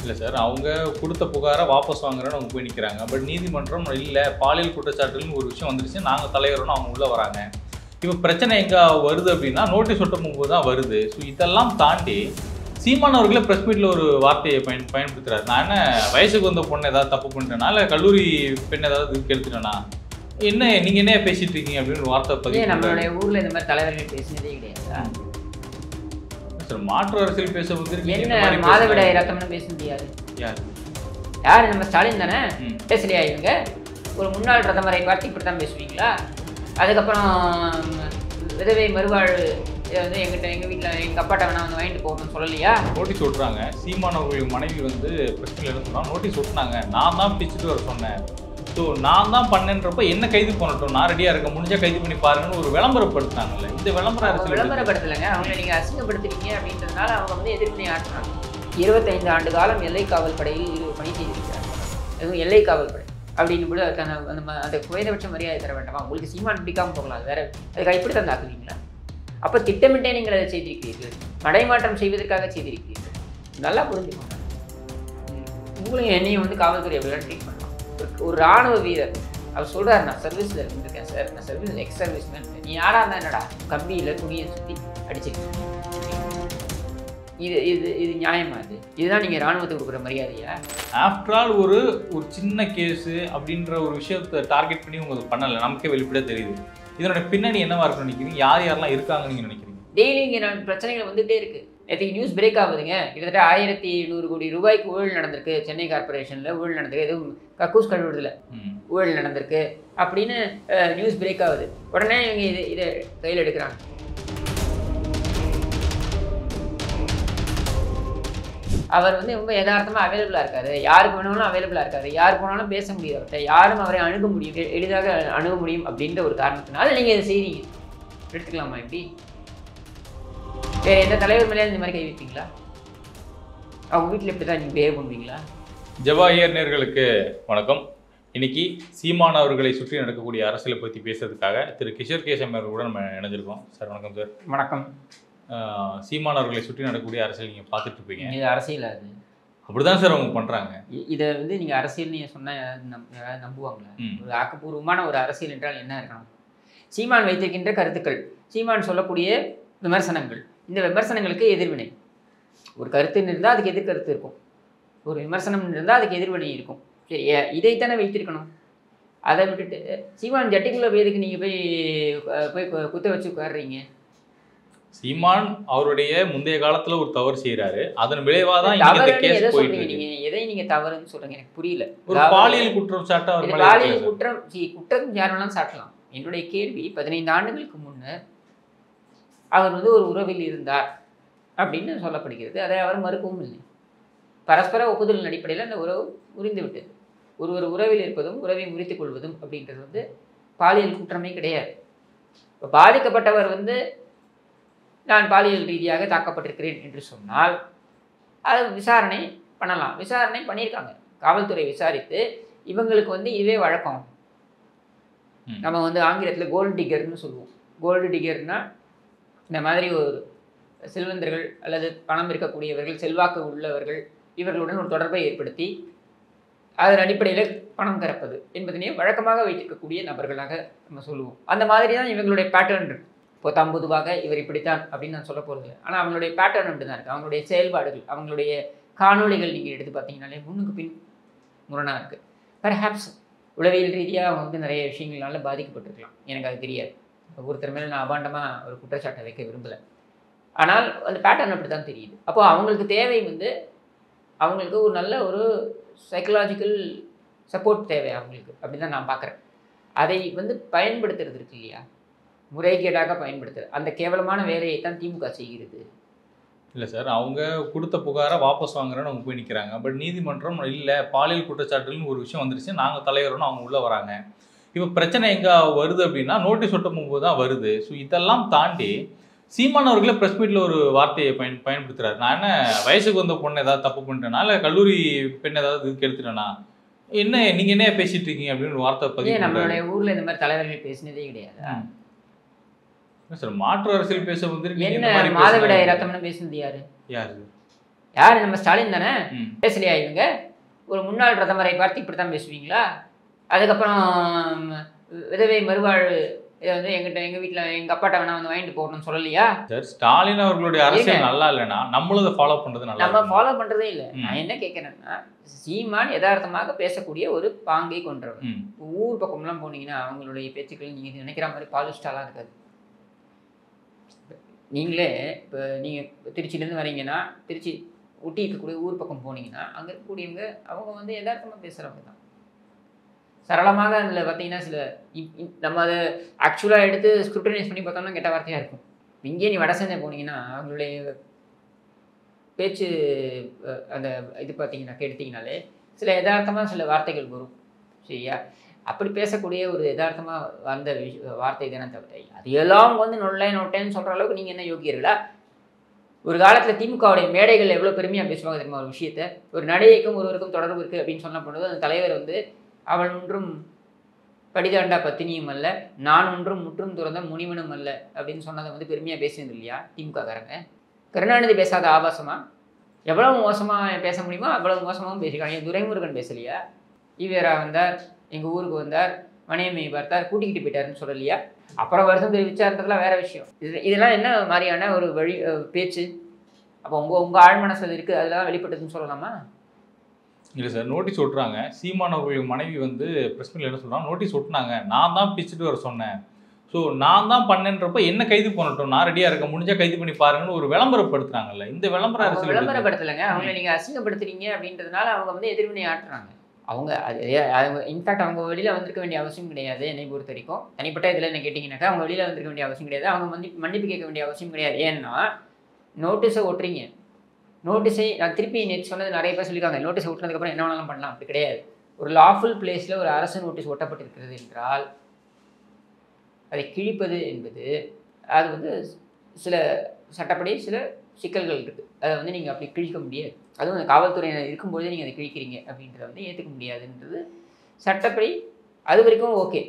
இல்ல சார். அவங்க குடுத்த புகார வாபஸ் வாங்குறேன்னு அவங்க போய் நிக்கிறாங்க. பட் நீதிமன்றம் இல்ல பாலியல் குற்றச்சாட்டுன்னு ஒரு விஷயம் வந்துருச்சு. நாங்க தலையிடுறோம்னு அவங்க உள்ள வராங்க. இப்ப பிரச்சனை எங்க வருது அப்படின்னா, நோட்டீஸ் ஒட்டும்போது தான் வருது. ஸோ இதெல்லாம் தாண்டி சீமான் அவர்களே பிரஸ் மீட்ல ஒரு வார்த்தையை பயன்படுத்துறாரு. நான் என்ன வயசுக்கு வந்த பொண்ணு ஏதாவது தப்பு பண்ணிட்டேனா? இல்ல கல்லூரி பெண் ஏதாவது கெடுத்துட்டேனா? என்ன நீங்க என்ன பேசிட்டு இருக்கீங்க அப்படின்னு ஒரு வார்த்தை பதிவு. நம்மளுடைய ஊர்ல இந்த மாதிரி தலைவர்கள் பேசினதே கிடையாது. மாற்று அரசியல் பேச என்ன மாதவிடாய் ரத்தம்னு பேச முடியாது. யாரு நம்ம ஸ்டாலின் தானே பேசலையா? இவங்க ஒரு முன்னாள் பிரதமரை பார்த்து இப்படித்தான் பேசுவீங்களா? அதுக்கப்புறம் விதவை மறுவாழ் வந்து எங்கள் வீட்டில் எங்கள் அப்பாட்ட வேணா வந்து வாங்கிட்டு போகணும்னு சொல்லலையா? நோட்டீஸ் விட்றாங்க. சீமான் அவர்களுக்கு மனைவி வந்து பிரச்சனை என்ன சொன்னாங்க, நோட்டீஸ் விட்டுனாங்க. நான் தான் பிடிச்சிட்டு வர சொன்னேன். ஸோ நான் தான் பண்ணேன்றப்ப என்ன கைது பண்ணட்டும், நான் ரெடியாக இருக்க முடிஞ்சா கைது பண்ணி பாருங்கன்னு ஒரு விளம்பரப்படுத்தினாங்கல்ல. இந்த விளம்பரப்படுத்தலைங்க. அவங்களை நீங்கள் அசிங்கப்படுத்துறீங்க அப்படின்றதுனால அவங்க வந்து எதிர்ப்பு ஆற்றினாங்க. 25 ஆண்டு காலம் எல்லை காவல் படையில் பணி செய்திருக்கிறார். எதுவும் எல்லை காவல் படை அப்படின்னு கூட அந்த குறைந்தபட்ச மரியாதை தர வேண்டாமா? உங்களுக்கு சீமான் பிடிக்காமல் போகலாம், வேற அதுக்கு இப்படி தான் தாக்குவீங்களா? அப்போ திட்டமிட்டே நீங்கள் அதை செய்திருக்கிறீர்கள், மடைமாற்றம் செய்வதற்காக செய்திருக்கிறீர்கள். நல்லா புரிஞ்சுக்கோங்க. உங்களையும் என்னையும் வந்து காவல்துறை எப்படிலாம் ட்ரீட் பண்ணலாம். ஒரு ராணுவ வீரர் அவர் சொல்கிறார், நான் சர்வீஸில் இருந்திருக்கேன் சார், நான் சர்வீஸ் எக்ஸ் சர்வீஸ்மேன். நீ யாராக இருந்தால் என்னடா கம்பியில் துணியை சுற்றி அடிச்சிருக்கீங்க? இது நியாயமா? இதுதான் நீங்கள் ராணுவத்துக்கு கொடுக்குற மரியாதையா? ஆஃப்டர் ஆல் ஒரு சின்ன கேஸு அப்படின்ற ஒரு விஷயத்தை டார்கெட் பண்ணி உங்களுக்கு பண்ணலை. நமக்கே வெளிப்படையாக தெரியுது. இதனோட பின்னணி என்னவா இருக்குன்னு நினைக்கிறீங்க? யாரெல்லாம் இருக்காங்கன்னு நீங்கள் நினைக்கிறீங்க? டெய்லி இங்கே பிரச்சனைகள் வந்துகிட்டே இருக்குது. நேற்றுக்கு நியூஸ் பிரேக் ஆகுதுங்க. கிட்டத்தட்ட 1700 கோடி ரூபாய்க்கு ஊழல் நடந்திருக்கு. சென்னை கார்பரேஷனில் ஊழல் நடந்திருக்கு. எதுவும் கக்கூஸ் கழுவுறதுல ஊழல் நடந்திருக்கு அப்படின்னு நியூஸ் பிரேக் ஆகுது. உடனே இவங்க இதை கையில் எடுக்கிறாங்க. அவர் வந்து ரொம்ப யதார்த்தமாக அவைலபிளாக இருக்காரு. யாருக்கு வேணாலும் அவைலபிளாக இருக்காரு. யாருக்கு வேணாலும் பேச முடியும். அவர்கிட்ட யாரும் அவரை அணுக முடியும், எளிதாக அணுக முடியும் அப்படின்ற ஒரு காரணத்தினால நீங்கள் இதை செய்றீங்க. எடுத்துக்கலாமா? இப்படி வேற எந்த தலைவர் மேலே இந்த மாதிரி கை வைப்பீங்களா? அவங்க வீட்டில் இப்படி தான் நீங்கள் பிஹேவ் பண்ணுவீங்களா? ஜவாஹிர் நேயர்களுக்கு வணக்கம். இன்னைக்கு சீமான் அவர்களை சுற்றி நடக்கக்கூடிய அரசியலை பற்றி பேசுறதுக்காக திரு கிஷோர் கேசம் அவர்கள் கூட நம்ம இணைஞ்சிருக்கோம். சார் வணக்கம். சார் வணக்கம். சீமான் அவர்களை சுற்றி நடக்கக்கூடிய அரசியல் நீங்கள் பார்த்துட்டு இருப்பீங்க. இது அரசியல், அது அப்படிதான் சார் அவங்க பண்ணுறாங்க. இதை வந்து நீங்கள் அரசியல் நீங்கள் சொன்னால் யாராவது நம்புவாங்களா? ஒரு ஆக்கப்பூர்வமான ஒரு அரசியல் என்றால் என்ன இருக்கணும்? சீமான் வைத்திருக்கின்ற கருத்துக்கள், சீமான் சொல்லக்கூடிய விமர்சனங்கள், இந்த விமர்சனங்களுக்கு எதிர்வினை. ஒரு கருத்துன்னு இருந்தால் அதுக்கு எதிர்கருத்து இருக்கும். ஒரு விமர்சனம் இருந்தால் அதுக்கு எதிர்வினை இருக்கும். சரி, இதைத்தானே வைத்திருக்கணும். அதை விட்டுட்டு சீமான் ஜட்டிக்குள்ளே போயதுக்கு நீங்கள் போய் குத்த வச்சு உட்காடுறீங்க. சீமான் அவருடைய முந்தைய காலத்துல ஒரு தவறு செய்யறாரு. அதன் விளைவா தான் இந்த கேஸ் போயிட்டு இருக்கு. நீங்க எதை நீங்க தவறுன்னு சொல்றீங்க எனக்கு புரியல. ஒரு பாலியல் குற்றம் சாட்ட அவர் மேல பாலியல் குற்றம் யார் வேணாலும் சாட்டலாம். என்னுடைய கேள்வி, 15 ஆண்டுகளுக்கு முன்னர் அவர் வந்து ஒரு உறவில் இருந்தார் அப்படின்னு சொல்லப்படுகிறது. அதை அவர் மறுக்கவும் இல்லை. பரஸ்பர ஒப்புதலின் அடிப்படையில் அந்த உறவு முறிந்து விட்டது. ஒரு உறவில் இருப்பதும் உறவை முறித்துக் கொள்வதும் அப்படின்றது வந்து பாலியல் குற்றமே கிடையாது. இப்போ பாதிக்கப்பட்டவர் வந்து நான் பாலியல் ரீதியாக தாக்கப்பட்டிருக்கிறேன் என்று சொன்னால் அது விசாரணை பண்ணலாம். விசாரணை பண்ணியிருக்காங்க. காவல்துறை விசாரித்து இவங்களுக்கு வந்து இதுவே வழக்கம். நம்ம வந்து ஆங்கிலத்தில் கோல்டு டிகர்னு சொல்லுவோம். கோல்டு டிகர்னா இந்த மாதிரி ஒரு செல்வந்தர்கள் அல்லது பணம் இருக்கக்கூடியவர்கள், செல்வாக்கு உள்ளவர்கள், இவர்களுடன் ஒரு தொடர்பை ஏற்படுத்தி அதன் அடிப்படையில் பணம் கறப்பது என்பதனே வழக்கமாக வைத்திருக்கக்கூடிய நபர்களாக நம்ம சொல்லுவோம். அந்த மாதிரி தான் இவங்களுடைய பேட்டர்ன் இருக்கு. இப்போ பொதுவாக இவர் இப்படித்தான் அப்படின்னு நான் சொல்ல போகிறது இல்லை. ஆனால் அவங்களுடைய பேட்டர்ன் அப்படி தான் இருக்குது. அவங்களுடைய செயல்பாடுகள், அவங்களுடைய காணொலிகள் நீங்கள் எடுத்து பார்த்தீங்கன்னாலே முன்னுக்கு பின் முரணாக இருக்குது. பெர்ஹாப்ஸ் உளவியல் ரீதியாக அவங்க வந்து நிறைய விஷயங்களால பாதிக்கப்பட்டிருக்கலாம். எனக்கு அது தெரியாது. ஒருத்தர் மேலே நான் அபாண்டமாக ஒரு குற்றச்சாட்டை வைக்க விரும்பலை. ஆனால் அந்த பேட்டர்ன் அப்படி தான் தெரியுது. அப்போது அவங்களுக்கு தேவை வந்து அவங்களுக்கு ஒரு நல்ல ஒரு சைக்கலாஜிக்கல் சப்போர்ட் தேவை அவங்களுக்கு. அப்படி தான் நான் பார்க்குறேன். அதை வந்து பயன்படுத்துறது இருக்கு இல்லையா, முறைகேடாக பயன்படுத்துறது, அந்த கேவலமான வேலையை தான் திமுக செய்கிறது. இல்லை சார், அவங்க கொடுத்த புகாரை வாபஸ் வாங்குறேன்னு அவங்க போய் நிற்கிறாங்க. பட் நீதிமன்றம் இல்லை பாலியல் குற்றச்சாட்டுன்னு ஒரு விஷயம் வந்துருச்சு, நாங்கள் தலைவரோன்னு அவங்க உள்ளே வராங்க. இப்போ பிரச்சனை எங்கே வருது அப்படின்னா நோட்டீஸ் ஒட்டும்போது தான் வருது. ஸோ இதெல்லாம் தாண்டி சீமான் அவர்களே பிரஸ் மீட்டில் ஒரு வார்த்தையை பயன்படுத்துறாரு. நான் என்ன வயசுக்கு வந்த பொண்ணு ஏதாவது தப்பு பண்ணிட்டேனா, இல்லை கல்லூரி பெண் ஏதாவது கெடுத்துட்டேனா, என்ன நீங்கள் என்ன பேசிட்டு இருக்கீங்க அப்படின்னு ஒரு வார்த்தை பதிவு. நம்மளுடைய ஊரில் இந்த மாதிரி தலைவர்கள் பேசினதே கிடையாது சார். மாற்று அரசியல் பேச வந்து என்ன மாதவிடாய் ரத்தம்னு பேசுனது யாரு? யாரு? யார் நம்ம ஸ்டாலின் தானே? ம். பேசலையா இவங்க? ஒரு முன்னாள் பிரதமரை பார்த்து இப்படி தான் பேசுவீங்களா? அதுக்கப்புறம் விதவை மறுவாழ் இதை வந்து எங்கள் வீட்டில் எங்கள் அப்பாட்ட வேணா வந்து வாங்கிட்டு போகணும்னு சொல்லலையா? சார் ஸ்டாலின் அவர்களுடைய அரசியல் நல்லா இல்லைன்னா நம்மளும் அதை ஃபாலோ பண்ணுறது நல்லா நம்ம ஃபாலோ பண்ணுறதே இல்லை. நான் என்ன கேட்குறேன்னா, சீமான் யதார்த்தமாக பேசக்கூடிய ஒரு பாங்கை கொண்டவர். ஊர் பக்கம்லாம் போனீங்கன்னா அவங்களுடைய பேச்சுக்கள் நீங்கள் நினைக்கிற மாதிரி பாலிஸ்டாலாம் இருக்காது. நீங்களே இப்போ நீங்கள் திருச்சியிலேருந்து வரீங்கன்னா, திருச்சி ஊட்டி இருக்கக்கூடிய ஊர் பக்கம் போனீங்கன்னா அங்கே இருக்கக்கூடியவங்க அவங்க வந்து யதார்த்தமாக பேசுகிறவங்க தான். சரளமாக அதில் பார்த்தீங்கன்னா சில நம்ம அதை ஆக்சுவலாக எடுத்து ஸ்க்ரூட்டனைஸ் பண்ணி பார்த்தோம்னா கெட்ட வார்த்தையாக இருக்கும். இங்கே நீ வடசென்னை போனீங்கன்னா அவங்களுடைய பேச்சு அந்த இது பார்த்தீங்கன்னா எடுத்திங்கனாலே சில யதார்த்தமாக சில வார்த்தைகள் வரும். சரியா? அப்படி பேசக்கூடிய ஒரு யதார்த்தமாக வந்த வார்த்தை தானே தவிர அது எல்லாம் வந்து நொட்டேன்னு சொல்கிற அளவுக்கு நீங்கள் என்ன யோகியர்களா? ஒரு காலத்தில் திமுகவுடைய மேடைகள் எவ்வளோ பெருமையாக பேசுவாங்க தெரியுமா? ஒரு விஷயத்தை, ஒரு நடிகைக்கும் ஒருவருக்கும் தொடர்பு இருக்குது அப்படின்னு சொன்ன பொழுது அந்த தலைவர் வந்து அவள் ஒன்றும் படிதாண்டா பத்தினியும் அல்ல, நான் ஒன்றும் முற்றும் துறந்த முனிவனும் அல்ல அப்படின்னு சொன்னதை வந்து பெருமையாக பேசுனது இல்லையா திமுக காரங்க? கருணாநிதி பேசாத ஆபாசமா? எவ்வளவு மோசமாக பேச முடியுமோ அவ்வளவு மோசமாகவும் பேசியிருக்காங்க. துரைமுருகன் பேசலையா? ஈவேரா வந்தார், எங்கள் ஊருக்கு வந்தார், மணியம்மையை பார்த்தார், கூட்டிக்கிட்டு போயிட்டாருன்னு சொல்லலையா? அப்புறம் வருஷம் விசாரணதுலாம் வேற விஷயம். இதெல்லாம் என்ன மாதிரியான ஒரு வழி பேச்சு? அப்போ உங்கள் ஆழ் மனசில் இருக்குது, அதெல்லாம் வெளிப்பட்டதுன்னு சொல்லலாமா? இல்லை சார், நோட்டீஸ் ஒட்டுறாங்க. சீமான் அவர்களுடைய மனைவி வந்து ப்ரெஸ் மீட்ல என்ன சொல்கிறாங்க, நோட்டீஸ் ஒட்டினாங்க, நான் தான் பிச்சுட்டு வர சொன்னேன், ஸோ நான் தான் பண்ணேன்றப்ப என்ன கைது பண்ணட்டும், நான் ரெடியாக இருக்கேன், முடிஞ்சா கைது பண்ணி பாருங்கன்னு ஒரு விளம்பரப்படுத்துறாங்கல்ல. இந்த விளம்பர அரசியல் விளம்பரப்படுத்தலைங்க, அவங்களை நீங்கள் அசிங்கப்படுத்துறீங்க அப்படின்றதுனால அவங்க வந்து எதிர்வினை ஆட்டுறாங்க. அவங்க இன்ஃபேக்ட் அவங்க வெளியில் வந்திருக்க வேண்டிய அவசியம் கிடையாது. என்னை பொறுத்த வரைக்கும் தனிப்பட்ட இதில் என்ன கேட்டிங்கன்னாக்கா அவங்க வெளியில் வந்திருக்க வேண்டிய அவசியம் கிடையாது. அவங்க மன்னிப்பு கேட்க வேண்டிய அவசியம் கிடையாது. ஏன்னா நோட்டீஸை ஒட்டுறீங்க. நோட்டீஸை நான் திருப்பி நேற்று சொன்னது நிறைய பேர் சொல்லியிருக்காங்க, நோட்டீஸ் ஒட்டினதுக்கப்புறம் என்ன வேணாலும் பண்ணலாம். அப்படி கிடையாது. ஒரு லாஃபுல் பிளேஸில் ஒரு அரசு நோட்டீஸ் ஒட்டப்பட்டிருக்கிறது என்றால் அதை கிழிப்பது என்பது அது வந்து சில சட்டப்படி சில சிக்கல்கள் இருக்குது. அதை வந்து நீங்கள் அப்படி கிழிக்க முடியாது. அதுவும் அந்த காவல்துறையினர் இருக்கும்போதே நீங்கள் அதை கிழிக்கிறீங்க அப்படின்றத வந்து ஏற்றுக்க முடியாதுன்றது சட்டப்படி. அது வரைக்கும் ஓகே.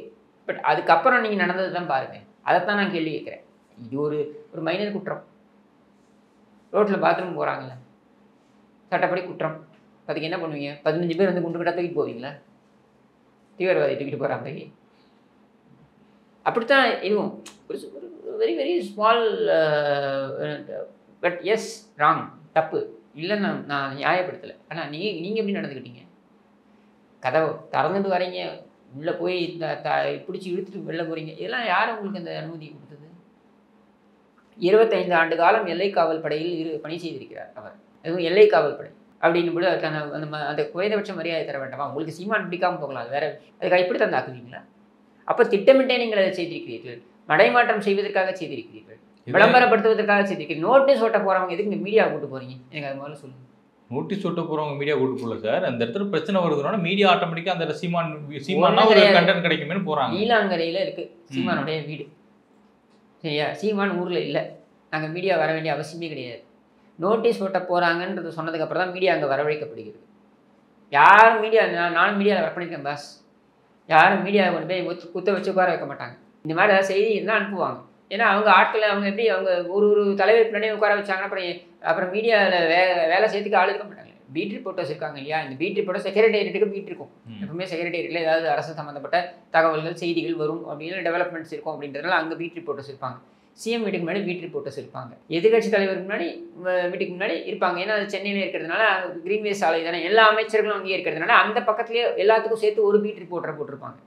பட் அதுக்கப்புறம் நீங்கள் நடந்தது தான் பாருங்கள். அதைத்தான் நான் கேள்வி கேட்குறேன். இது ஒரு மைனர் குற்றம். ரோட்டில் பாத்ரூம் போகிறாங்களே, சட்டப்படி குற்றம். அதுக்கு என்ன பண்ணுவீங்க? 15 பேர் வந்து குண்டு கட்டா தூக்கிட்டு போவீங்களா? தீவிரவாதி தூக்கிட்டு போகிற மாதிரி. அப்படித்தான் இதுவும் ஒரு very very small but is wrong, தப்பு இல்லைன்னு நான் நியாயப்படுத்தலை. ஆனால் நீங்கள் எப்படி நடந்துக்கிட்டீங்க? கதவை திறந்துட்டு வரீங்க, உள்ளே போய் பிடிச்சி இழுத்துட்டு வெளில போகிறீங்க. இதெல்லாம் யார் உங்களுக்கு அந்த அனுமதி கொடுத்தது? 25 ஆண்டு காலம் எல்லை காவல் படையில் பணி செய்திருக்கிறார் அவர். அதுவும் எல்லை காவல் படை அப்படின்னும் போது அதுக்கான அந்த குறைந்தபட்ச மரியாதை தர வேண்டாமா? உங்களுக்கு சீமான் பிடிக்காமல் போகலாம், அது வேற. அதுக்கு எப்படி தந்தாக்குவீங்களா? அப்போ திட்டமிட்டே நீங்கள் அதை செய்திருக்கிறீர்கள். மடைமாற்றம் செய்வதற்காக செய்திருக்கிறீர்கள், விளம்பரப்படுத்துவதற்காக செய்திருக்கிறீர்கள். நோட்டீஸ் ஓட்ட போகிறவங்க எதுக்கு மீடியா கூட்டு போகிறீங்க? எனக்கு அது முதல்ல சொல்லுங்கள். நோட்டீஸ் ஓட்ட போகிறவங்க மீடியா கூட்டு போகல சார். அந்த இடத்துல பிரச்சனை வருதுன்னா மீடியா ஆட்டோமேட்டிக்காக அந்த சீமான் ஒரு கண்டென்ட் கிடைக்குமேனு போகிறாங்க. நீலாங்கரையில் இருக்குது சீமானுடைய வீடு. சரியா? சீமான் ஊரில் இல்லை. நாங்கள் மீடியா வர வேண்டிய அவசியமே கிடையாது. நோட்டீஸ் ஓட்ட போகிறாங்கன்றது சொன்னதுக்கப்புறம் தான் மீடியா அங்கே வரவழைக்கப்படுகிறது. யாரும் மீடியா, நானும் மீடியாவில் ஒர்க் பண்ணியிருக்கேன் பாஸ். யாரும் மீடியாவை கொண்டு போய் குத்த வச்சு உட்கார வைக்க மாட்டாங்க. இந்த மாதிரி ஏதாவது செய்தி இருந்தால் அனுப்புவாங்க. ஏன்னா அவங்க ஆட்களை அவங்க எப்படி அவங்க ஒரு தலைவர் பின்னாடி உட்கார வச்சாங்கன்னா அப்புறம் மீடியாவில் வேலை செய்யறதுக்கு ஆள் இருக்க மாட்டாங்க. பீட் ரிப்போர்ட்டர்ஸ் இருக்காங்க இல்லையா? இந்த பீட் ரிப்போர்ட்டர் செக்ரட்டேரியட்டுக்கு பீட் இருக்கும். எப்பவுமே செக்ரட்டேரியட்டில் ஏதாவது அரசு சம்மந்தப்பட்ட தகவல்கள் செய்திகள் வரும் அப்படின்னு டெவலப்மெண்ட்ஸ் இருக்கும் அப்படின்றதுனால அங்கே பீட் ரிப்போர்ட்டர்ஸ் இருப்பாங்க. சிஎம் வீட்டுக்கு முன்னாடி பீட் ரிப்போர்ட்டர்ஸ் இருப்பாங்க. எதிர்கட்சி தலைவருக்கு முன்னாடி வீட்டுக்கு முன்னாடி இருப்பாங்க. ஏன்னா அது சென்னையில் இருக்கிறதுனால கிரீன்வே சாலை தானே, எல்லா அமைச்சர்களும் அங்கேயே இருக்கிறதுனால அந்த பக்கத்துலேயே எல்லாத்துக்கும் சேர்த்து ஒரு பீட் ரிப்போர்ட்டரை போட்டிருப்பாங்க.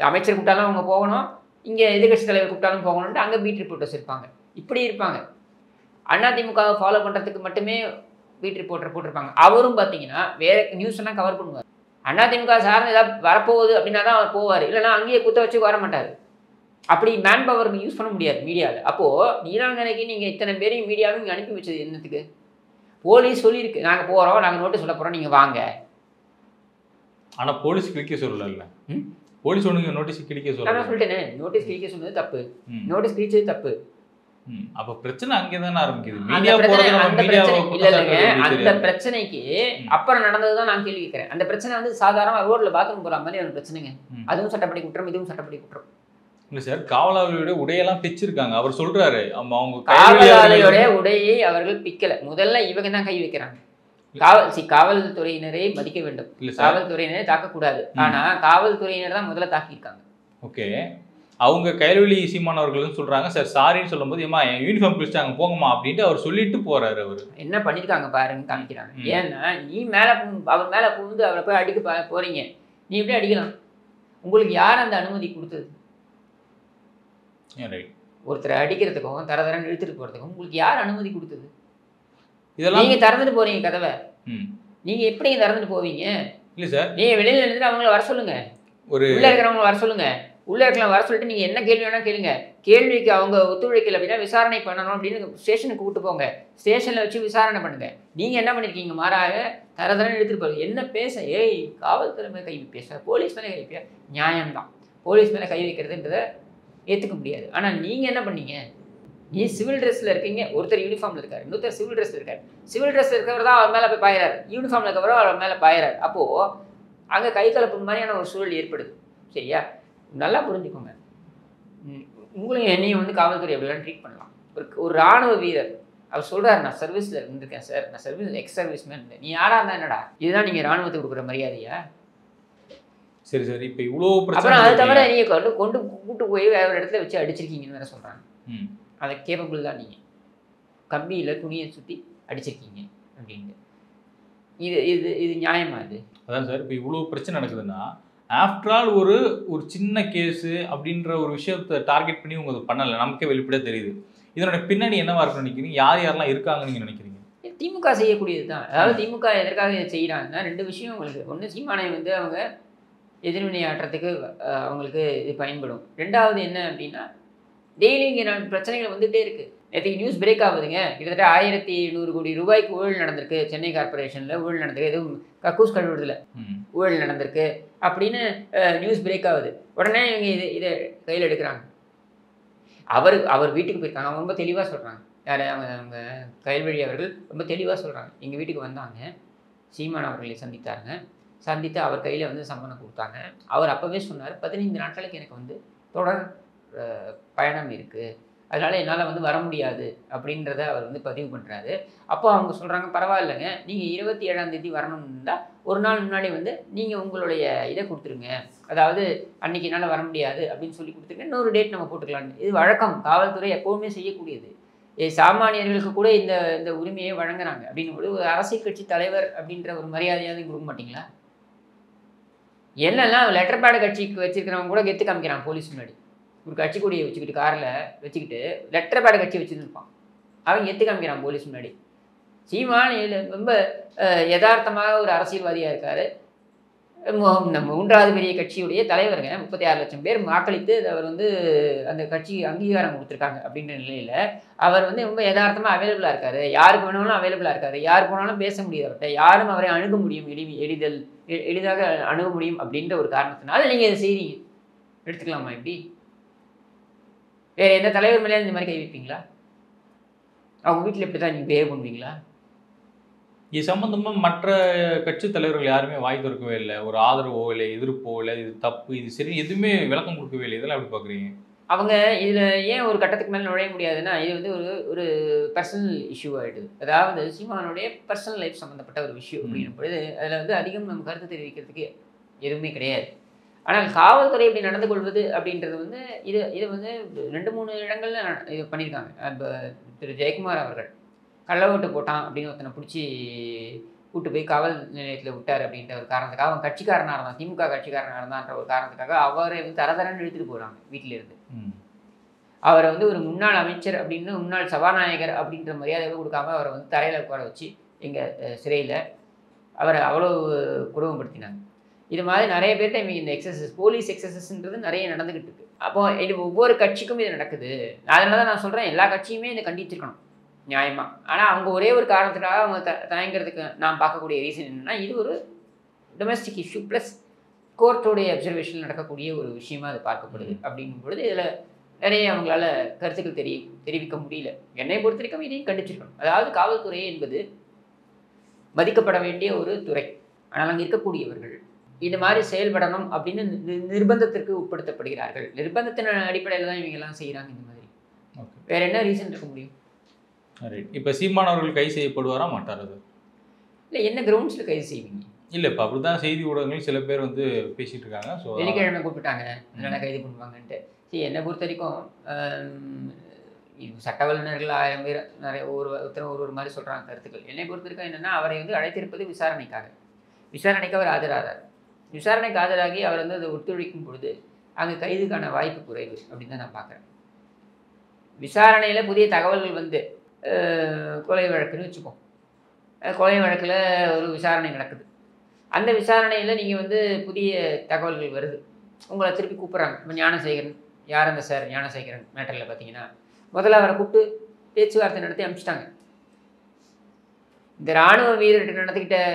அமைச்சர் கூப்பிட்டாலும் அவங்க போகணும், இங்கே எதிர்கட்சி தலைவர் கூப்பிட்டாலும் போகணுன்ட்டு அங்கே பீட் ரிப்போர்ட்டர்ஸ் இருப்பாங்க. இப்படி இருப்பாங்க. அதிமுகவை ஃபாலோ பண்ணுறதுக்கு மட்டுமே பீட் ரிப்போர்ட்டர் போட்டிருப்பாங்க. அவரும் பார்த்தீங்கன்னா வேற நியூஸ் எல்லாம் கவர் பண்ணுவார். அதிமுக சார்ந்து ஏதாவது வரப்போகுது அப்படின்னா தான் அவர் போவார், இல்லைன்னா அங்கேயே குத்த வச்சு வர மாட்டார். அப்படி மேன் பவருக்கு யூஸ் பண்ண முடியாது மீடியாவில். அப்போது நீலாங்கரைக்கு நீங்கள் இத்தனை பேரையும் மீடியாவும் இங்கே அனுப்பி வச்சது என்னத்துக்கு? போலீஸ் சொல்லியிருக்கு, நாங்கள் போகிறோம், நாங்கள் நோட்டீஸ் சொல்ல போகிறோம், நீங்கள் வாங்க. ஆனால் போலீஸ் கிளிக்க சொல்லல. போலீஸ் ஒன்று நோட்டீஸ் கிளிக்க சொல்ல. நான் சொல்லிட்டேனே, நோட்டீஸ் கிளிக்க சொன்னது தப்பு, நோட்டீஸ் கிளிச்சது தப்பு. அப்போ பிரச்சனை அங்கே தானே ஆரம்பிக்குது. அந்த பிரச்சனைக்கு அப்புறம் நடந்ததுதான் நான் கேள்வி கேட்கிறேன். அந்த பிரச்சனை வந்து சாதாரண ரோட்ல பாத்ரூம் போற மாதிரி ஒரு பிரச்சனைங்க. அதுவும் சட்டப்படி குற்றம், இதுவும் சட்டப்படி குற்றம். இல்ல சார், காவலாளியோட உடையெல்லாம் பிச்சிருக்காங்க. அவர் சொல்றாரு அவங்க காவலாளியோட உடையை அவர்கள் பிக்கல. முதல்ல இவங்க தான் கை வைக்கிறாங்க. காவல்துறையினரை மதிக்க வேண்டும், காவல்துறையினரை தாக்கக்கூடாது. ஆனா காவல்துறையினர் தான் முதல்ல தாக்கியிருக்காங்க. ஓகே, அவங்க கைல்வெளி சீமான் அவர்கள் சொல்றாங்க சார் சாரின்னு சொல்லும்போது ஏமா என் யூனிஃபார்ம் கிழிச்சாங்க போங்கம்மா அப்படின்ட்டு அவர் சொல்லிட்டு போறாரு. அவர் என்ன பண்ணிருக்காங்க பாருன்னு காமிக்கிறாங்க. ஏன்னா நீ அவர் மேல புகுந்து அவரை போய் அடிக்க போறீங்க, நீ எப்படி அடிக்கலாம்? உங்களுக்கு யார் அந்த அனுமதி கொடுத்தது? ஒருத்தரை அடிக்கிறதுக்கும் தரதரன்னு இழுத்துட்டு போறதுக்கும் உங்களுக்கு யார் அனுமதி கொடுத்தது? இதெல்லாம் நீங்க திறந்துட்டு போறீங்க கதவை. நீங்க எப்படி திறந்துட்டு போவீங்க? இல்ல சார், நீங்க வெளியில இருந்துட்டு அவங்கள வர சொல்லுங்க, உள்ள இருக்கிறவங்க வர சொல்லுங்க. உள்ள இருக்கலாம் வர சொல்லிட்டு நீங்க என்ன கேள்வி வேணா கேளுங்க. கேள்விக்கு அவங்க ஒத்துழைக்கல அப்படின்னா விசாரணை பண்ணணும் அப்படின்னு ஸ்டேஷனுக்கு கூப்பிட்டு போங்க. ஸ்டேஷன்ல வச்சு விசாரணை பண்ணுங்க. நீங்க என்ன பண்ணிருக்கீங்க? மாறாக தரதரன்னு எடுத்துட்டு போறீங்க. என்ன பேச? ஏய், காவல்துறை மேல கை பேச, போலீஸ் மேலே கை வைப்பியா? நியாயம்தான், போலீஸ் மேல கை வைக்கிறதுன்றத ஏத்துக்க முடியாது. ஆனா நீங்க என்ன பண்ணீங்க? நீ சிவில் ட்ரெஸ்ல இருக்கீங்க, ஒருத்தர் யூனிஃபார்ம்ல இருக்காரு, இன்னொருத்தர் சிவில் ட்ரெஸ்ல இருக்காரு. சிவில் ட்ரெஸ் இருக்கவர் தான் அவர் மேல போய் பாயிறாரு, யூனிஃபார்ம்ல இருக்கவர் அவர் மேல பாயிறாரு. அப்போ அங்க கை கலப்பு மாதிரியான ஒரு சூழல் ஏற்படுது. சரியா? நல்லா புரிஞ்சுக்கோங்க. உங்களையும் என்னையும் காவல்துறை அப்படிலாம் ட்ரீட் பண்ணலாம். ஒரு ராணுவ வீரர் அவர் சொல்றாரு, நான் சர்வீஸ்ல இருந்திருக்கேன் சார், நான் சர்வீஸ் எக்ஸ் சர்வீஸ் மேன். நீ யாரா இருந்தா என்னடா? இதுதான் நீங்க ராணுவத்துக்கு கொடுக்குற மரியாதையா? சரி சரி, இப்போ இவ்வளோ பிரச்சனை. அது தவிர நீங்க கொண்டு கூட்டு போய் வேற ஒரு இடத்துல வச்சு அடிச்சிருக்கீங்கன்னு வேற சொல்றாங்க. அதை கேப்பபிள் தான். நீங்கள் கம்பியில் துணியை சுற்றி அடிச்சிருக்கீங்க அப்படின்ட்டு. இது இது இது நியாயமா? இது அதான் சார், இப்போ இவ்வளோ பிரச்சனை நடக்குதுன்னா ஆஃப்டர் ஆல் ஒரு சின்ன கேஸு அப்படின்ற ஒரு விஷயத்தை டார்கெட் பண்ணி உங்க பண்ணலை, நமக்கே வெளிப்படையாக தெரியுது. இதனோட பின்னணி என்னவா இருக்குன்னு நினைக்கிறீங்க? யார் யாரெல்லாம் இருக்காங்கன்னு நீங்கள் நினைக்கிறீங்க? திமுக செய்யக்கூடியது தான். அதாவது திமுக எதற்காக இதை செய்கிறாங்கன்னா ரெண்டு விஷயம் உங்களுக்கு. ஒன்று, சீமானை அவங்க எதிர்வினை ஆற்றத்துக்கு அவங்களுக்கு இது பயன்படும். ரெண்டாவது என்ன அப்படின்னா, டெய்லி இங்கே பிரச்சனைகள் வந்துகிட்டே இருக்குது. நேற்றுக்கு நியூஸ் பிரேக் ஆகுதுங்க, கிட்டத்தட்ட 1700 கோடி ரூபாய்க்கு ஊழல் நடந்திருக்கு, சென்னை கார்பரேஷனில் ஊழல் நடந்திருக்கு, எதுவும் கக்கூஸ் கழுவுறதுல ஊழல் நடந்திருக்கு அப்படின்னு நியூஸ் பிரேக் ஆகுது. உடனே இவங்க இதை கையில் எடுக்கிறாங்க. அவர் வீட்டுக்கு போயிருக்காங்க. அவங்க ரொம்ப தெளிவாக சொல்கிறாங்க. யார்? அவங்க கைல்வழி அவர்கள் ரொம்ப தெளிவாக சொல்கிறாங்க. எங்கள் வீட்டுக்கு வந்தாங்க, சீமான் அவர்களை சந்தித்து அவர் கையில் சம்மனம் கொடுத்தாங்க. அவர் அப்போவே சொன்னார், 15 நாட்களுக்கு எனக்கு தொடர் பயணம் இருக்குது, அதனால் என்னால் வர முடியாது அப்படின்றத அவர் பதிவு பண்ணுறாரு. அப்போ அவங்க சொல்கிறாங்க, பரவாயில்லைங்க, நீங்கள் 27ஆம் தேதி வரணும்னா ஒரு நாள் முன்னாடி நீங்கள் உங்களுடைய இதை கொடுத்துருங்க, அதாவது அன்றைக்கி என்னால் வர முடியாது அப்படின்னு சொல்லி கொடுத்துருங்க, இன்னொரு டேட் நம்ம போட்டுக்கலான்னு. இது வழக்கம், காவல்துறை எப்போவுமே செய்யக்கூடியது. சாமானியர்களுக்கு கூட இந்த உரிமையை வழங்குறாங்க அப்படின்னு ஒரு அரசியல் கட்சி தலைவர் அப்படின்ற ஒரு மரியாதையாவது கொடுக்க மாட்டிங்களா? என்னெல்லாம் லெட்டர் பேட் கட்சிக்கு வச்சுருக்கிறவங்க கூட கெத்து காமிக்கிறான் போலீஸ் முன்னாடி. ஒரு கட்சி கொடியை வச்சுக்கிட்டு காரில் வச்சுக்கிட்டு லெட்டர் பேட் கட்சி வச்சுருப்பான், அவன் எத்து காமிக்கிறான் போலீஸ் முன்னாடி. சீமான் ரொம்ப யதார்த்தமாக ஒரு அரசியல்வாதியாக இருக்கார். நம்ம 3வது பெரிய கட்சியுடைய தலைவருங்க, 36 லட்சம் பேர் வாக்களித்து அவர் அந்த கட்சி அங்கீகாரம் கொடுத்துருக்காங்க அப்படின்ற நிலையில் அவர் ரொம்ப யதார்த்தமாக அவைலபிளாக இருக்கார். யாருக்கு வேணாலும் அவைலபிளாக இருக்கார், யார் போனாலும் பேச முடியாது அவர்கிட்ட, யாரும் அவரை அணுக முடியும், எளிதாக அணுக முடியும் அப்படின்ற ஒரு காரணத்தினால நீங்கள் இதை செய்கிறீங்க. எடுத்துக்கலாமா? இப்படி வேறு எந்த தலைவர் மேலே இந்த மாதிரி கை வைப்பீங்களா? அவங்க வீட்டில் இப்படி தான் நீங்கள் பிஹேவ் பண்ணுவீங்களா? இது சம்பந்தமாக மற்ற கட்சி தலைவர்கள் யாருமே வாய் திறக்கவே இல்லை. ஒரு ஆதரவோ இல்லை எதிர்ப்போ இல்லை இது தப்பு இது சரி எதுவுமே விளக்கம் கொடுக்கவே இல்லை. இதெல்லாம் எப்படி பார்க்குறீங்க? அவங்க இதில் ஏன் ஒரு கட்டத்துக்கு மேலே நுழைய முடியாதுன்னா, இது ஒரு பர்சனல் இஷ்யூ ஆகிடுது. அதாவது சீமானுடைய பர்சனல் லைஃப் சம்மந்தப்பட்ட ஒரு விஷயம் அப்படின்னும் பொழுது அதில் அதிகம் நம்ம கருத்து தெரிவிக்கிறதுக்கு எதுவுமே கிடையாது. ஆனால் காவல்துறை இப்படி நடந்து கொள்வது அப்படின்றது இது 2-3 இடங்கள்ல இது பண்ணியிருக்காங்க. இப்போ திரு ஜெயக்குமார் அவர்கள் கள்ள ஓட்டு போட்டான் அப்படின்னு ஒருத்தனை பிடிச்சி கூட்டு போய் காவல் நிலையத்தில் விட்டார் அப்படின்ற ஒரு காரணத்துக்காக, அவன் கட்சிக்காரனாக இருந்தான், திமுக கட்சிக்காரனாக இருந்தான்ற ஒரு காரணத்துக்காக அவரை தரதரன்னு இழுத்துட்டு போகிறாங்க வீட்டிலிருந்து. அவரை ஒரு முன்னாள் அமைச்சர் அப்படின்னு முன்னாள் சபாநாயகர் அப்படின்ற மரியாதை கொடுக்காம அவரை தரையில் உட்கார வச்சு எங்கள் சிறையில் அவரை அவ்வளோ குடும்பப்படுத்தினாங்க. இது மாதிரி நிறைய பேர்கிட்ட இந்த எக்ஸசஸ், போலீஸ் எக்ஸசஸ்ன்றது நிறைய நடந்துக்கிட்டு இருக்கு. அப்போ இது ஒவ்வொரு கட்சிக்கும் இது நடக்குது. அதனால தான் நான் சொல்கிறேன், எல்லா கட்சியுமே இதை கண்டிச்சிருக்கணும் நியாயமாக. ஆனால் அவங்க ஒரே ஒரு காரணத்துக்காக அவங்க தயங்கிறதுக்கு நான் பார்க்கக்கூடிய ரீசன் என்னென்னா, இது ஒரு டொமெஸ்டிக் இஷ்யூ ப்ளஸ் கோர்ட்டோடைய அப்சர்வேஷன் நடக்கக்கூடிய ஒரு விஷயமா அது பார்க்கப்படுது. அப்படிங்கும் பொழுது இதில் நிறைய அவங்களால கருத்துக்கள் தெரிவிக்க முடியல. என்னை பொறுத்த வரைக்கும் இதையும் கண்டிச்சிருக்கணும். அதாவது காவல்துறை என்பது மதிக்கப்பட வேண்டிய ஒரு துறை. ஆனால் அங்கே இருக்கக்கூடியவர்கள் இது மாதிரி செயல்படணும் அப்படின்னு நிர்பந்தத்திற்கு உட்படுத்தப்படுகிறார்கள். நிர்பந்தத்தின் அடிப்படையில் தான் இவங்க எல்லாம் செய்கிறாங்க இந்த மாதிரி. வேற என்ன ரீசன் இருக்க முடியும்? இப்போ சீமான் அவர்கள் கைது செய்யப்படுவாரா மாட்டார்? அது இல்லை, என்ன கிரவுண்ட்ஸில் கைது செய்வீங்க? இல்லை, இப்போ அப்படி தான் செய்தி ஊடகங்கள் சில பேர் வந்து பேசிகிட்டு இருக்காங்க. ஸோ வெள்ளிக்கிழமை கூப்பிட்டாங்க, அதனால் கைது பண்ணுவாங்கன்ட்டு. சரி, என்னை பொறுத்த வரைக்கும் சட்ட வல்லுநர்கள் 1000 பேர் நிறைய ஒருத்தர் ஒரு மாதிரி சொல்கிறாங்க கருத்துக்கள். என்னை பொறுத்த வரைக்கும் என்னென்னா, அவரை வந்து அழைத்திருப்பது விசாரணைக்காக. விசாரணைக்கு அவர் ஆஜராகிறார். விசாரணைக்கு ஆஜராகி அவர் வந்து அதை ஒத்துழைக்கும் பொழுது அங்கே கைதுக்கான வாய்ப்பு குறைவு அப்படின்னு தான் நான் பார்க்குறேன். விசாரணையில் புதிய தகவல்கள் வந்து கொலை வழக்குன்னு வச்சுப்போம். கொலை வழக்கில் ஒரு விசாரணை நடக்குது. அந்த விசாரணையில் நீங்கள் வந்து புதிய தகவல்கள் வருது, உங்களை திருப்பி கூப்பிட்றாங்க. இப்போ ஞானசேகரன் யார்? அந்த சார் ஞானசேகரன் மேட்டரில் பார்த்தீங்கன்னா முதல்ல அவரை கூப்பிட்டு பேச்சுவார்த்தை நடத்தி அனுப்பிச்சிட்டாங்க. இந்த இராணுவ வீரர்கிட்ட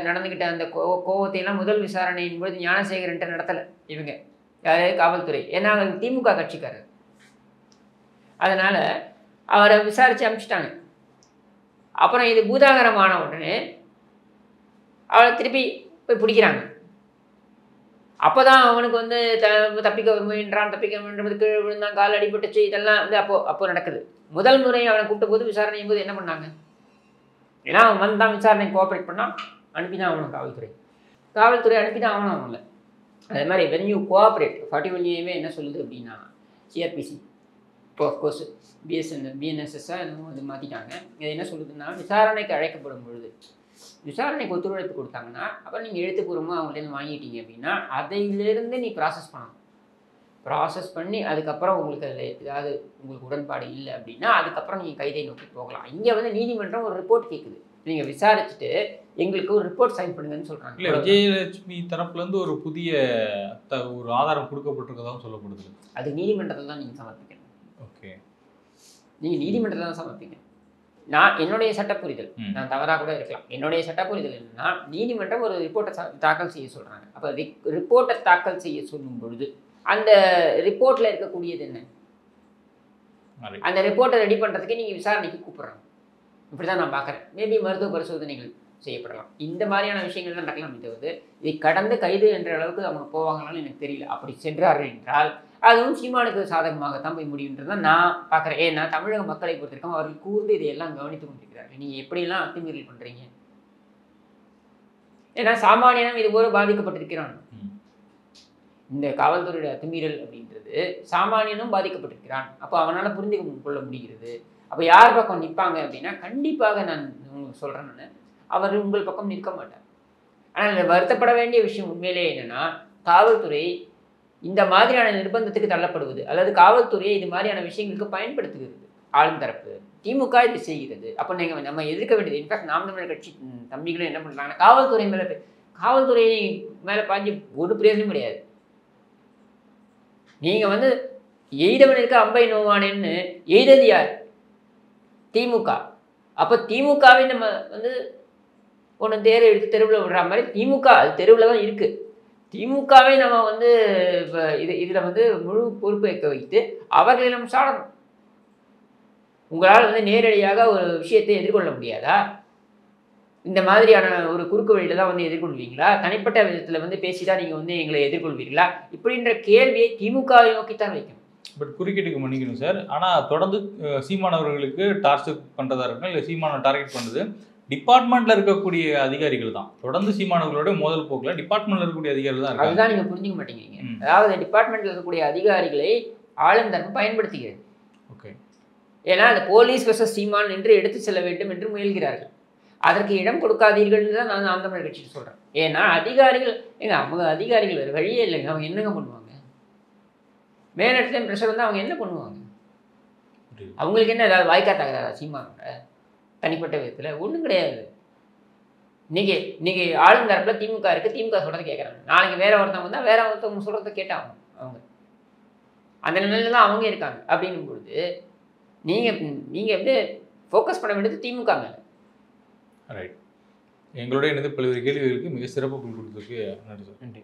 நடந்துக்கிட்ட அந்த கோவத்தையெல்லாம் முதல் விசாரணையின் பொழுது ஞானசேகரன்ட்ட நடத்தலை இவங்க. யார்? காவல்துறை. ஏன்னா அவர் திமுக கட்சிக்காரர். அதனால் அவரை விசாரித்து அனுப்பிச்சிட்டாங்க. அப்புறம் இது பூதாகரமான உடனே அவளை திருப்பி போய் பிடிக்கிறாங்க. அப்போ தான் அவனுக்கு வந்து தப்பிக்க முயன்றான். தப்பிக்க முயன்றதுக்கு விழுந்தான், கால் அடிபட்டுச்சு. இதெல்லாம் வந்து அப்போ நடக்குது. முதல் முறை அவனை கூப்பிட்ட போது விசாரணையும் போது என்ன பண்ணாங்க? ஏன்னா அவன் வந்து தான் விசாரணைக்கு கோஆப்ரேட் பண்ணான், அனுப்பி தான் ஆகணும் காவல்துறை அனுப்பி தான் ஆகணும் அவங்கள. அதே மாதிரி வென் யூ கோஆப்ரேட் 41A என்ன சொல்லுது அப்படின்னா, சிஆர்பிசி இப்போ அஃப்கோர்ஸ் பிஎன்எஸ்எஸ்ஸாக என்னமோ அது மாற்றிட்டாங்க. இது என்ன சொல்லுதுன்னா, விசாரணைக்கு அழைக்கப்படும் பொழுது விசாரணைக்கு ஒத்துழைப்பு கொடுத்தாங்கன்னா அப்புறம் நீங்கள் எழுத்துப்பூர்வமாக அவங்கள்டேருந்து வாங்கிட்டீங்க அப்படின்னா அதையிலேருந்து நீ ப்ராசஸ் பண்ணணும். ப்ராசஸ் பண்ணி அதுக்கப்புறம் உங்களுக்கு அதில் ஏதாவது உங்களுக்கு உடன்பாடு இல்லை அப்படின்னா அதுக்கப்புறம் நீங்கள் கைதை நோக்கி போகலாம். இங்கே வந்து நீதிமன்றம் ஒரு ரிப்போர்ட் கேட்குது, நீங்கள் விசாரிச்சுட்டு எங்களுக்கு ஒரு ரிப்போர்ட் சைன் பண்ணுங்கன்னு சொல்கிறாங்க. இல்லை, விஜயலட்சுமி தரப்புலேருந்து ஒரு புதிய ஒரு ஆதாரம் கொடுக்கப்பட்டிருக்கதாகவும் சொல்லப்படுது. அது நீதிமன்றத்தில் தான் நீங்கள் சமர்ப்பிக்கணும். ஓகே, நீங்கள் நீதிமன்றத்தில் தான் சமர்ப்பிக்கணும். நான் என்னுடைய சட்ட புரிதல், நான் தவறாக கூட இருக்கலாம், என்னுடைய சட்ட புரிதல் என்னன்னா, நீதிமன்றம் ஒரு ரிப்போர்ட்டை தாக்கல் செய்ய சொல்கிறாங்க. அப்போ ரிப்போர்ட்டை தாக்கல் செய்ய சொல்லும் பொழுது அந்த ரிப்போர்ட்டில் இருக்கக்கூடியது என்ன? அந்த ரிப்போர்ட்டை ரெடி பண்ணுறதுக்கு நீங்கள் விசாரணைக்கு கூப்பிட்றாங்க. இப்படி தான் நான் பார்க்குறேன். மேபி மருத்துவ பரிசோதனைகள் செய்யப்படலாம். இந்த மாதிரியான விஷயங்கள் தான் நடக்கலாம். தவிர்த்து இதை கடந்து கைது என்ற அளவுக்கு அவங்க போவாங்களான்னு எனக்கு தெரியல. அப்படி சென்றார்கள் என்றால் அதுவும் சீமானுக்கு சாதகமாகத்தான் போய் முடியுன்றது தான் நான் பார்க்குறேன். ஏன்னா தமிழக மக்களை பொறுத்திருக்கோம், அவர்கள் கூர்ந்து இதையெல்லாம் கவனித்து கொண்டிருக்கிறார்கள். நீங்கள் எப்படியெல்லாம் அத்துமீறல் பண்ணுறீங்க? ஏன்னா சாமானியனும் இது போல பாதிக்கப்பட்டிருக்கிறான். இந்த காவல்துறையுடைய அத்துமீறல் அப்படின்றது சாமானியனும் பாதிக்கப்பட்டிருக்கிறான். அப்போ அவனால் புரிந்து கொள்ள முடிகிறது. அப்போ யார் பக்கம் நிற்பாங்க அப்படின்னா, கண்டிப்பாக நான் உங்களுக்கு சொல்கிறேன், நான் அவர் உங்கள் பக்கம் நிற்க மாட்டார். ஆனால் வருத்தப்பட வேண்டிய விஷயம் உண்மையிலே என்னென்னா, காவல்துறை இந்த மாதிரியான நிர்பந்தத்துக்கு தள்ளப்படுவது, அல்லது காவல்துறையை இது மாதிரியான விஷயங்களுக்கு பயன்படுத்துகிறது ஆளும் தரப்பு. திமுக இது செய்கிறது. அப்போ நீங்கள் நம்ம எதிர்க்க வேண்டியது, இன்ஃபேக்ட் நாம் தமிழர் கட்சி தம்பிகளும் என்ன பண்ணுறாங்கன்னா, காவல்துறையை மேலே பாஞ்சு ஒரு பிரயோஜனம் கிடையாது. நீங்கள் வந்து எய்தவனுக்கு அம்பை நோவானேன்னு எய்தது யார்? திமுக. அப்போ திமுகவை நம்ம வந்து ஒன்று தேர் எடுத்து தெருவில் விடுற மாதிரி திமுக அது தெருவில் தான் இருக்குது. திமுகவை நம்ம வந்து இதில் வந்து முழு பொறுப்பேற்க வைத்து அவர்களை நம்ம சாடணும். உங்களால் வந்து நேரடியாக ஒரு விஷயத்தை எதிர்கொள்ள முடியாதா? இந்த மாதிரியான ஒரு குறுக்கு வழியில தான் வந்து எதிர்கொள்வீங்களா? தனிப்பட்ட விதத்தில் வந்து பேசிதான் நீங்கள் வந்து எங்களை எதிர்கொள்வீர்களா? இப்படின்ற கேள்வியை திமுகவை நோக்கித்தான் வைக்கணும். பட் குறுக்கீட்டுக்கு மன்னிக்கணும் சார், ஆனால் தொடர்ந்து சீமானவர்களுக்கு டார்ச்சர் பண்ணுறதா இருக்கணும், இல்லை சீமானை டார்கெட் பண்ணுறது டிபார்ட்மெண்ட்டில் இருக்கக்கூடிய அதிகாரிகள் தான். தொடர்ந்து சீமானவர்களோட மோதல் போக்கில் டிபார்ட்மெண்ட்டில் இருக்கக்கூடிய அதிகாரிகள் தான் இருக்காங்க. அதுதான் நீங்கள் புரிஞ்சுக்க மாட்டேங்கிறீங்க. அதாவது டிபார்ட்மெண்ட்டில் இருக்கக்கூடிய அதிகாரிகளை ஆளும் தரப்பு பயன்படுத்துகிறது. ஓகே, ஏன்னா அந்த போலீஸ் வெர்சஸ் சீமான் என்று எடுத்து செல்ல வேண்டும் என்று முயல்கிறார்கள். அதற்கு இடம் கொடுக்காதீர்கள் தான் நான் நாம் தமிழர் கட்சிக்கு சொல்கிறேன். ஏன்னா அதிகாரிகள் அவங்க அதிகாரிகள் வேறு வழியே இல்லைங்க. அவங்க என்னங்க பண்ணுவாங்க? மேலிடத்துல ப்ரெஷர் வந்து அவங்க என்ன பண்ணுவாங்க? அவங்களுக்கு என்ன ஏதாவது வாய்க்காட்டாகிறாரா சீமானோட தனிப்பட்ட விதத்தில்? ஒன்றும் கிடையாது. இன்னைக்கு ஆளும் தரப்பில் திமுக இருக்குது, திமுக சொல்கிறத கேட்குறாங்க. நாளைக்கு வேற ஒருத்தவங்க வந்தால் வேற ஒருத்தவங்க சொல்கிறத கேட்டாங்க. அவங்க அந்த நிலையில தான் அவங்க இருக்காங்க. அப்படின்னும் பொழுது நீங்கள் வந்து ஃபோக்கஸ் பண்ண வேண்டியது திமுக மேலே. ரைட். எங்களுடைய பல்வேறு கேள்விகளுக்கு மிக சிறப்பு கொடுத்ததுக்கு நன்றி சார். நன்றி.